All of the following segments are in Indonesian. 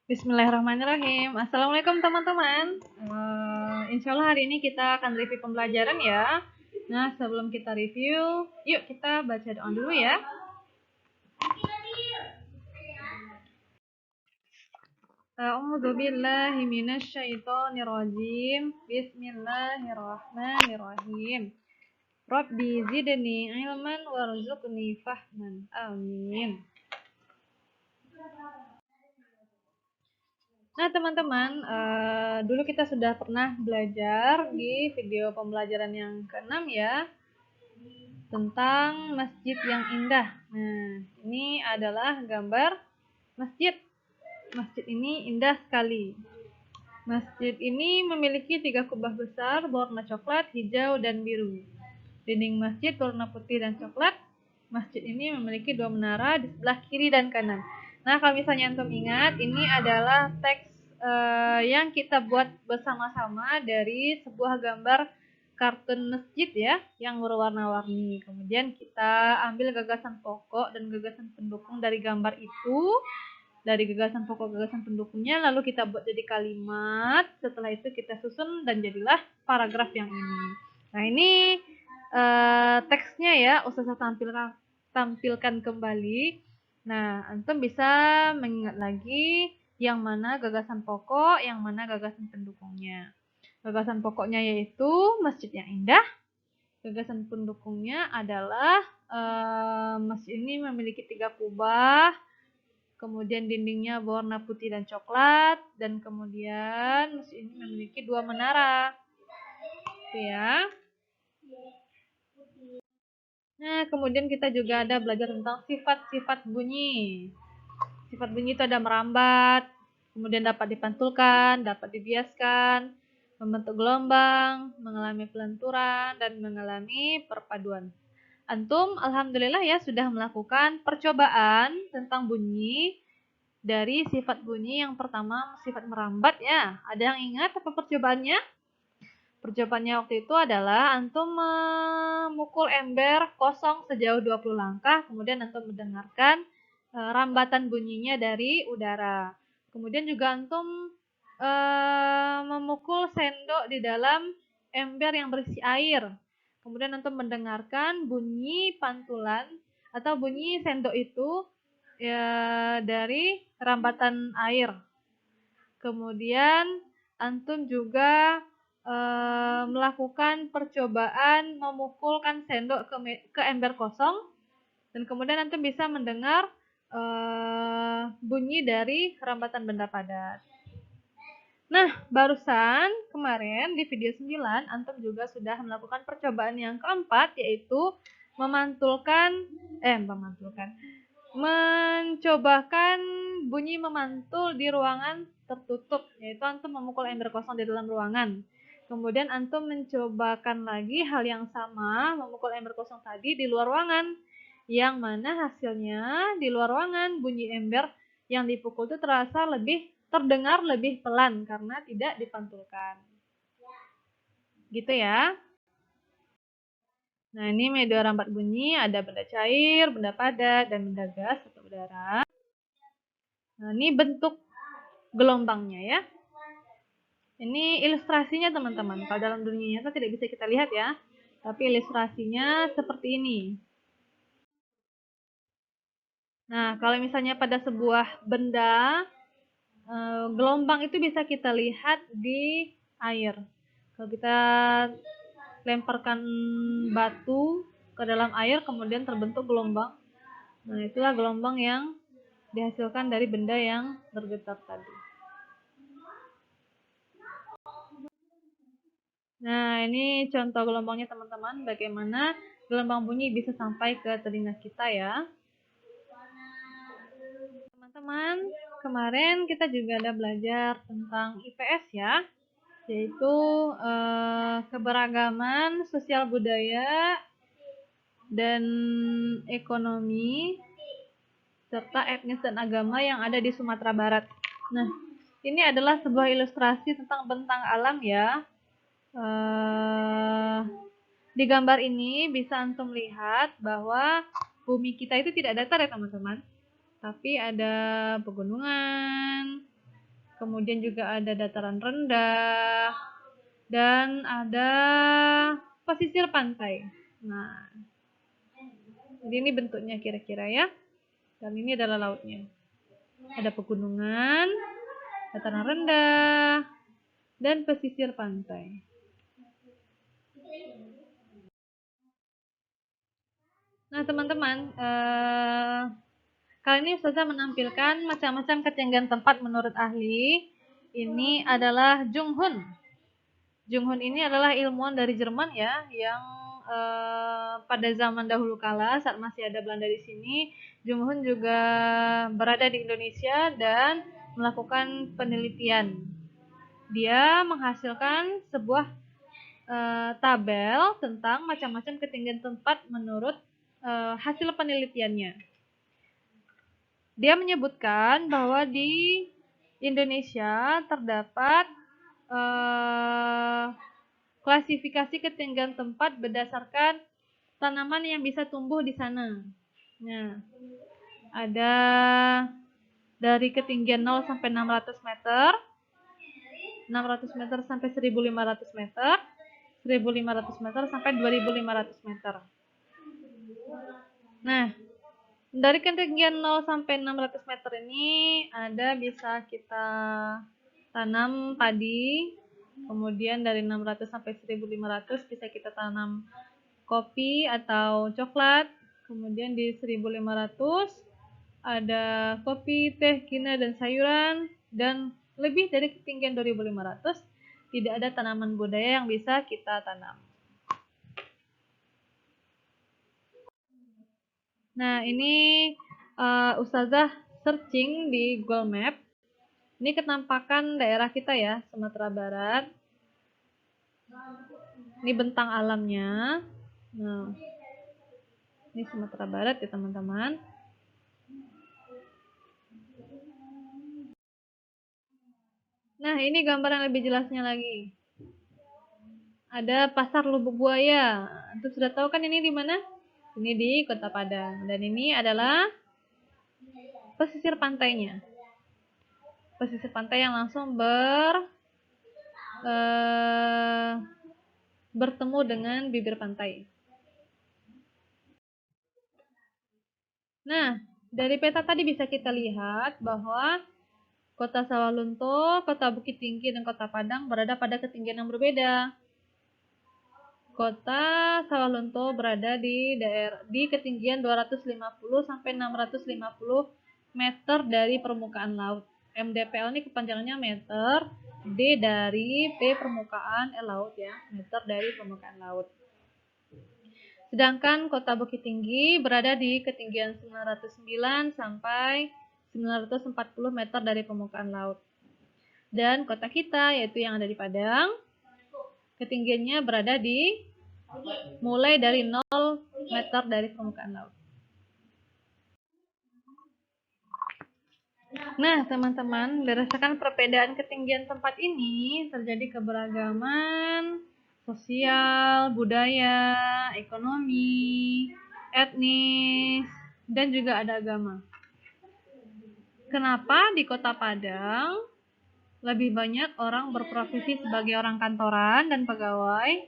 Bismillahirrahmanirrahim. Assalamualaikum teman-teman. Insya Allah hari ini kita akan review pembelajaran ya. Nah, sebelum kita review, yuk kita baca doa dulu ya. A'udzu billahi minasyaitonir rajim. Bismillahirrahmanirrahim. Rabbi zidni ilman warzuqni fahman. Amin. Nah, teman-teman, dulu kita sudah pernah belajar di video pembelajaran yang ke-6 ya, tentang masjid yang indah. Nah, ini adalah gambar masjid. Masjid ini indah sekali. Masjid ini memiliki 3 kubah besar berwarna coklat, hijau, dan biru. Dinding masjid berwarna putih dan coklat. Masjid ini memiliki 2 menara di sebelah kiri dan kanan. Nah, kalau misalnya antum ingat, ini adalah teks yang kita buat bersama-sama dari sebuah gambar kartun masjid ya, yang berwarna-warni. Kemudian kita ambil gagasan pokok dan gagasan pendukung dari gambar itu, dari gagasan pokok gagasan pendukungnya, lalu kita buat jadi kalimat. Setelah itu kita susun dan jadilah paragraf yang ini. Nah, ini teksnya ya, Ustazah tampilkan kembali. Nah, antum bisa mengingat lagi yang mana gagasan pokok, yang mana gagasan pendukungnya. Gagasan pokoknya yaitu masjid yang indah. Gagasan pendukungnya adalah masjid ini memiliki 3 kubah, kemudian dindingnya berwarna putih dan coklat, dan kemudian masjid ini memiliki 2 menara. Itu ya. Nah, kemudian kita juga ada belajar tentang sifat-sifat bunyi. Sifat bunyi itu ada merambat, kemudian dapat dipantulkan, dapat dibiaskan, membentuk gelombang, mengalami pelenturan, dan mengalami perpaduan. Antum, alhamdulillah ya, sudah melakukan percobaan tentang bunyi. Dari sifat bunyi yang pertama, sifat merambat ya. Ada yang ingat apa percobaannya? Percobaannya waktu itu adalah antum memukul ember kosong sejauh 20 langkah, kemudian antum mendengarkan rambatan bunyinya dari udara. Kemudian juga antum memukul sendok di dalam ember yang berisi air. Kemudian antum mendengarkan bunyi pantulan atau bunyi sendok itu ya, dari rambatan air. Kemudian antum juga melakukan percobaan memukulkan sendok ke ember kosong, dan kemudian antum bisa mendengar bunyi dari rambatan benda padat. Nah, barusan kemarin di video 9 antum juga sudah melakukan percobaan yang keempat, yaitu mencobakan bunyi memantul di ruangan tertutup, yaitu antum memukul ember kosong di dalam ruangan. Kemudian antum mencobakan lagi hal yang sama, memukul ember kosong tadi di luar ruangan, yang mana hasilnya di luar ruangan bunyi ember yang dipukul itu terdengar lebih pelan karena tidak dipantulkan. Gitu ya. Nah, ini media rambat bunyi, ada benda cair, benda padat, dan benda gas atau udara. Nah, ini bentuk gelombangnya ya. Ini ilustrasinya teman-teman. Kalau dalam dunia nyata tidak bisa kita lihat ya, tapi ilustrasinya seperti ini. Nah, kalau misalnya pada sebuah benda, gelombang itu bisa kita lihat di air. Kalau kita lemparkan batu ke dalam air, kemudian terbentuk gelombang. Nah, itulah gelombang yang dihasilkan dari benda yang bergetar tadi. Nah, ini contoh gelombangnya teman-teman, bagaimana gelombang bunyi bisa sampai ke telinga kita ya. Teman-teman, kemarin kita juga ada belajar tentang IPS ya, yaitu keberagaman sosial budaya dan ekonomi serta etnis dan agama yang ada di Sumatera Barat. Nah, ini adalah sebuah ilustrasi tentang bentang alam ya. Di gambar ini bisa antum lihat bahwa bumi kita itu tidak datar ya teman-teman, tapi ada pegunungan, kemudian juga ada dataran rendah, dan ada pesisir pantai. Nah, jadi ini bentuknya kira-kira ya. Dan ini adalah lautnya. Ada pegunungan, dataran rendah, dan pesisir pantai. Nah, teman-teman, kali ini Ustazah menampilkan macam-macam ketinggian tempat menurut ahli. Ini adalah Junghun. Junghun ini adalah ilmuwan dari Jerman ya, yang pada zaman dahulu kala saat masih ada Belanda di sini, Junghun juga berada di Indonesia dan melakukan penelitian. Dia menghasilkan sebuah tabel tentang macam-macam ketinggian tempat menurut hasil penelitiannya. Dia menyebutkan bahwa di Indonesia terdapat klasifikasi ketinggian tempat berdasarkan tanaman yang bisa tumbuh di sana. Nah, ada dari ketinggian 0 sampai 600 meter, 600 meter sampai 1500 meter, 1500 meter sampai 2500 meter. Nah, dari ketinggian 0 sampai 600 meter ini ada bisa kita tanam padi, kemudian dari 600 sampai 1500 bisa kita tanam kopi atau coklat, kemudian di 1500 ada kopi, teh, kina, dan sayuran, dan lebih dari ketinggian 2500 tidak ada tanaman budaya yang bisa kita tanam. Nah, ini Ustazah searching di Google Map. Ini kenampakan daerah kita ya, Sumatera Barat. Ini bentang alamnya. Nah, ini Sumatera Barat ya teman-teman. Nah, ini gambaran lebih jelasnya lagi. Ada Pasar Lubuk Buaya. Untuk sudah tahu kan ini di mana? Ini di Kota Padang. Dan ini adalah pesisir pantainya. Pesisir pantai yang langsung bertemu dengan bibir pantai. Nah, dari peta tadi bisa kita lihat bahwa Kota Sawalunto, Kota Bukit Tinggi, dan Kota Padang berada pada ketinggian yang berbeda. Kota Sawalunto berada di ketinggian 250 sampai 650 meter dari permukaan laut. MDPL ini kepanjangannya meter, D dari P permukaan laut ya, meter dari permukaan laut. Sedangkan Kota Bukit Tinggi berada di ketinggian 909 sampai 940 meter dari permukaan laut. Dan kota kita yaitu yang ada di Padang, ketinggiannya berada di mulai dari 0 meter dari permukaan laut. Nah, teman-teman, berdasarkan perbedaan ketinggian tempat ini terjadi keberagaman sosial, budaya, ekonomi, etnis, dan juga ada agama. Kenapa di Kota Padang lebih banyak orang berprofesi sebagai orang kantoran dan pegawai?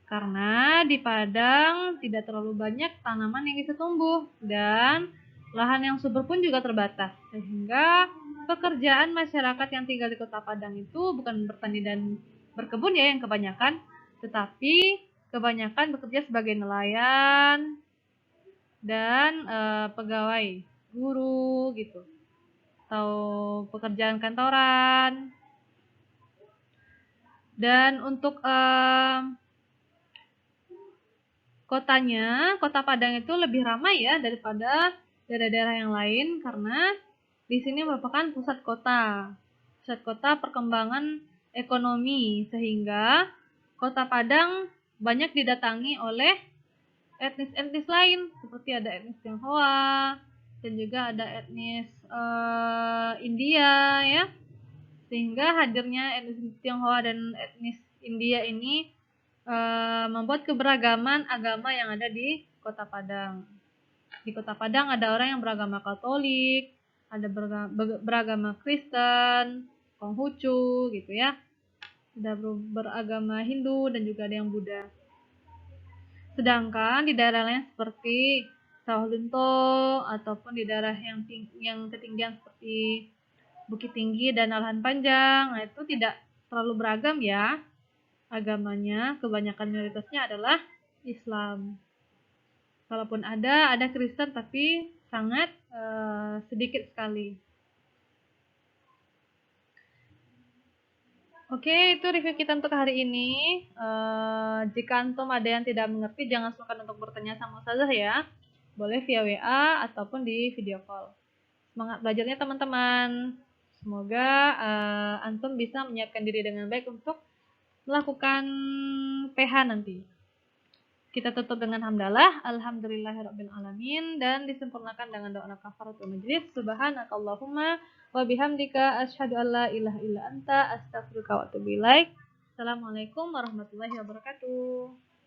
Karena di Padang tidak terlalu banyak tanaman yang bisa tumbuh dan lahan yang subur pun juga terbatas. Sehingga pekerjaan masyarakat yang tinggal di Kota Padang itu bukan bertani dan berkebun ya yang kebanyakan, tetapi kebanyakan bekerja sebagai nelayan dan pegawai, guru gitu, atau pekerjaan kantoran. Dan untuk kotanya, Kota Padang itu lebih ramai ya daripada daerah-daerah yang lain karena di sini merupakan pusat kota perkembangan ekonomi, sehingga Kota Padang banyak didatangi oleh etnis-etnis lain seperti ada etnis Tionghoa dan juga ada etnis India ya, sehingga hadirnya etnis Tionghoa dan etnis India ini membuat keberagaman agama yang ada di Kota Padang. Di Kota Padang ada orang yang beragama Katolik, ada beragama Kristen, Konghucu gitu ya. Ada beragama Hindu dan juga ada yang Buddha. Sedangkan di daerah lain seperti Sawah Lunto ataupun di daerah yang ketinggian seperti Bukit Tinggi dan Alahan Panjang, nah itu tidak terlalu beragam ya agamanya, kebanyakan mayoritasnya adalah Islam. Kalaupun ada Kristen tapi sangat sedikit sekali. Oke, itu review kita untuk hari ini. Jika antum ada yang tidak mengerti, jangan sungkan untuk bertanya sama Ustazah ya. Boleh via WA ataupun di video call. Semangat belajarnya teman-teman. Semoga antum bisa menyiapkan diri dengan baik untuk melakukan PH nanti. Kita tutup dengan hamdalah, alhamdulillahirabbil alamin, dan disempurnakan dengan doa kafaratul majlis. Subhanakallahumma wa bihamdika asyhadu an la ilaha illa anta astaghfiruka wa atubu ilaik. Assalamualaikum warahmatullahi wabarakatuh.